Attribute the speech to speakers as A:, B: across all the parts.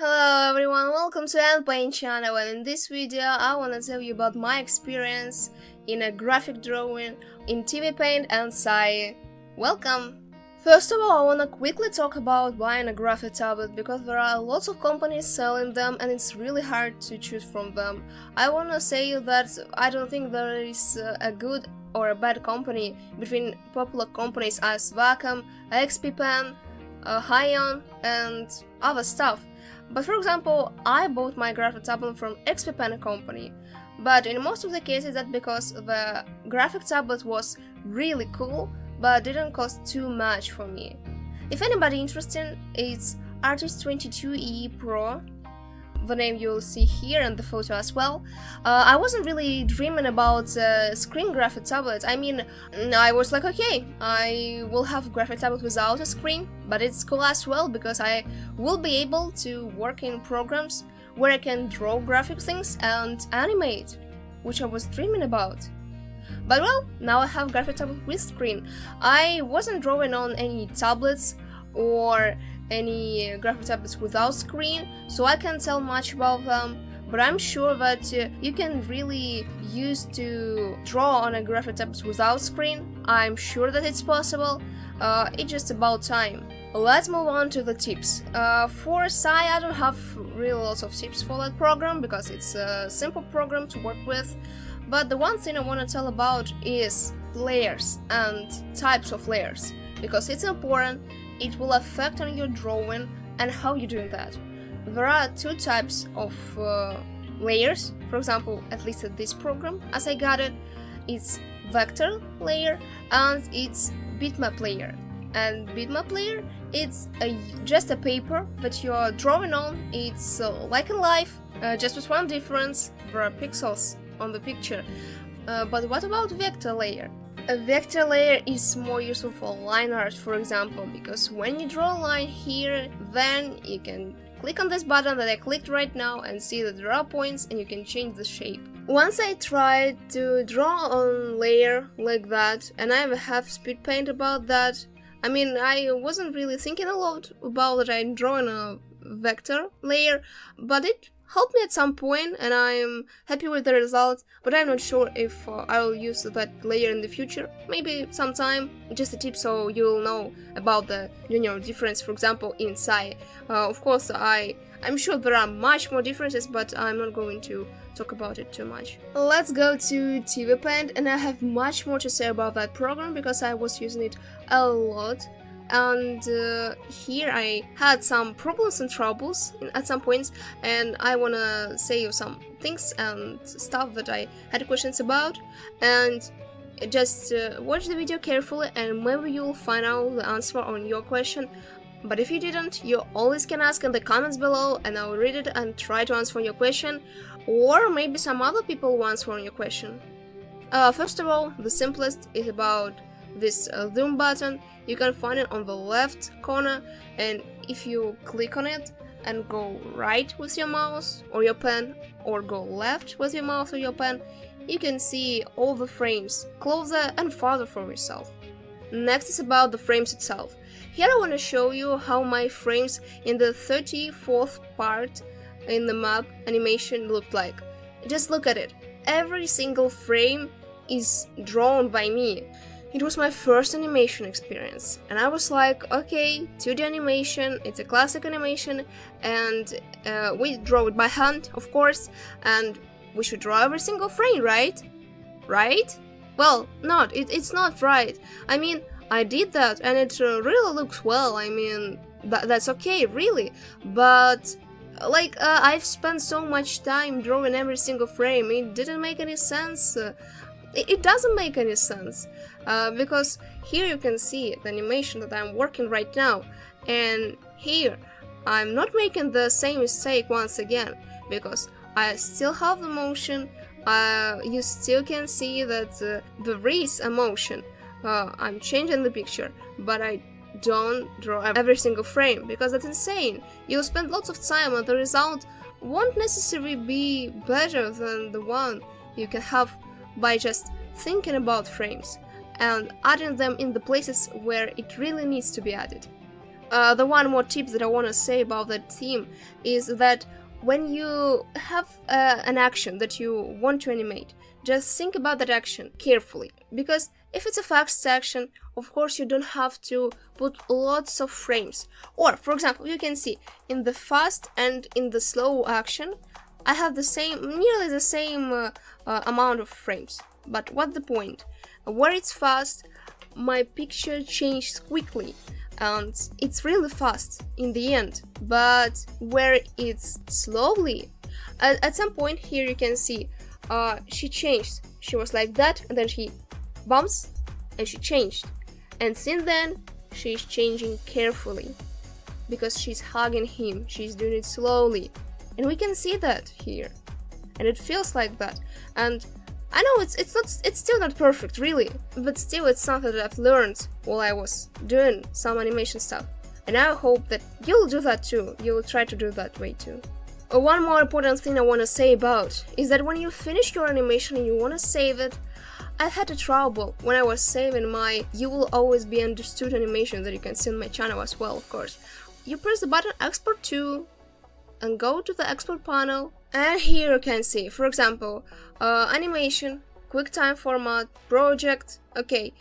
A: Hello everyone, welcome to Untitled channel, and in this video I want to tell you about my experience in a graphic drawing in TvPaint and SAI. Welcome! First of all, I want to quickly talk about buying a graphic tablet because there are lots of companies selling them and it's really hard to choose from them. I want to say that I don't think there is a good or a bad company between popular companies as Wacom, XP Pen, High-On and other stuff. But for example, I bought my graphic tablet from XP Pen company, but in most of the cases that's because the graphic tablet was really cool, but didn't cost too much for me. If anybody interested, it's Artist 22E Pro, the name you'll see here and the photo as well. I wasn't really dreaming about screen graphic tablets. I mean, I was like, okay, I will have a graphic tablet without a screen, but it's cool as well because I will be able to work in programs where I can draw graphic things and animate, which I was dreaming about. But well, now I have graphic tablet with screen. I wasn't drawing on any tablets or any graphic tablets without screen, so I can't tell much about them, but I'm sure that you can really use to draw on a graphic tablet without screen. I'm sure that it's possible, it's just about time. Let's move on to the tips. For SAI, I don't have really lots of tips for that program because it's a simple program to work with, but the one thing I want to tell about is layers and types of layers, because it's important. It will affect on your drawing and how you're doing that. There are two types of layers, for example, at least at this program, as I got it, it's vector layer and it's bitmap layer. And bitmap layer, it's just a paper that you're drawing on. It's like in life, just with one difference, there are pixels on the picture. But what about vector layer? A vector layer is more useful for line art, for example, because when you draw a line here, then you can click on this button that I clicked right now and see that there are points and you can change the shape. Once I tried to draw on layer like that, and I have speed paint about that. I mean, I wasn't really thinking a lot about that I'm drawing a vector layer, but it helped me at some point and I'm happy with the result, but I'm not sure if I will use that layer in the future. Maybe sometime, just a tip so you'll know about the difference, for example, in SAI. Of course, I'm sure there are much more differences, but I'm not going to talk about it too much. Let's go to TvPaint, and I have much more to say about that program because I was using it a lot. And here I had some problems and troubles at some points, and I wanna say you some things and stuff that I had questions about, and just watch the video carefully and maybe you'll find out the answer on your question. But if you didn't, you always can ask in the comments below and I'll read it and try to answer your question, or maybe some other people will answer on your question. First of all, the simplest is about this zoom button. You can find it on the left corner, and if you click on it and go right with your mouse or your pen, or go left with your mouse or your pen, you can see all the frames closer and farther from yourself. Next is about the frames itself. Here I want to show you how my frames in the 34th part in the map animation looked like. Just look at it. Every single frame is drawn by me. It was my first animation experience, and I was like, okay, 2D animation, it's a classic animation, and we draw it by hand, of course, and we should draw every single frame, right? Right? Well, it's not right. I mean, I did that, and it really looks well. I mean, that's okay, really, but like, I've spent so much time drawing every single frame, it didn't make any sense. It doesn't make any sense, because here you can see the animation that I'm working right now, and here I'm not making the same mistake once again, because I still have the motion. You still can see that there is a motion. I'm changing the picture, but I don't draw every single frame, because that's insane. You'll spend lots of time and the result won't necessarily be better than the one you can have by just thinking about frames and adding them in the places where it really needs to be added. The one more tip that I want to say about that theme is that when you have an action that you want to animate, just think about that action carefully, because if it's a fast action, of course you don't have to put lots of frames. Or, for example, you can see in the fast and in the slow action, I have nearly the same amount of frames. But what's the point? Where it's fast, my picture changes quickly, and it's really fast in the end. But where it's slowly, at some point here you can see she changed. She was like that, and then she bumps, and she changed. And since then, she's changing carefully, because she's hugging him, she's doing it slowly. And we can see that here. And it feels like that. And I know it's still not perfect, really, but still it's something that I've learned while I was doing some animation stuff. And I hope that you'll do that too. You'll try to do that way too. One more important thing I want to say about is that when you finish your animation and you want to save it, I had a trouble when I was saving my You Will Always Be Understood animation that you can see on my channel as well, of course. You press the button Export to and go to the export panel, and here you can see, for example, animation, QuickTime format, project, okay.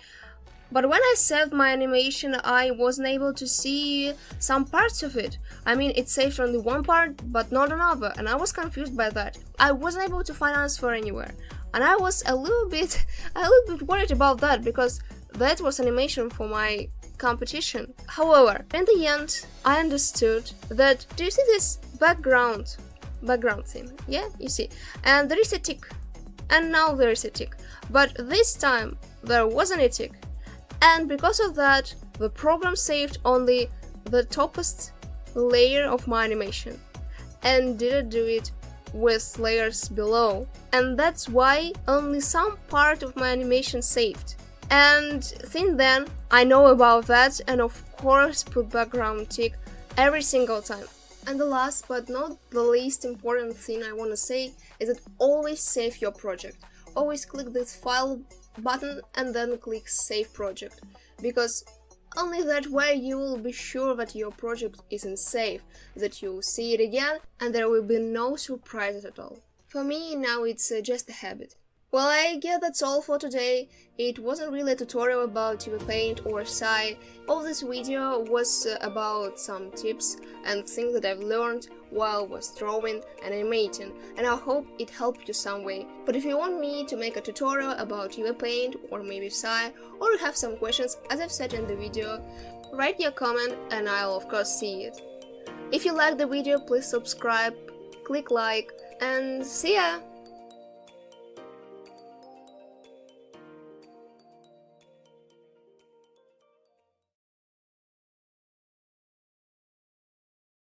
A: But when I saved my animation, I wasn't able to see some parts of it. I mean, it saved only one part, but not another, and I was confused by that. I wasn't able to find answer anywhere, and I was a little bit worried about that, because that was animation for my competition. However, in the end, I understood that, do you see this background thing? Yeah, you see, and there is a tick, and now there is a tick, but this time there wasn't a tick. And because of that, the program saved only the topest layer of my animation and didn't do it with layers below. And that's why only some part of my animation saved. And since then, I know about that, and of course put background tick every single time. And the last but not the least important thing I want to say is that always save your project. Always click this file button and then click save project, because only that way you will be sure that your project isn't safe, that you'll see it again and there will be no surprises at all. For me now it's just a habit. Well, I guess that's all for today. It wasn't really a tutorial about TvPaint or SAI. All this video was about some tips and things that I've learned while I was drawing and animating, and I hope it helped you some way. But if you want me to make a tutorial about TvPaint or maybe SAI, or you have some questions as I've said in the video, write your comment and I'll of course see it. If you liked the video, please subscribe, click like, and see ya!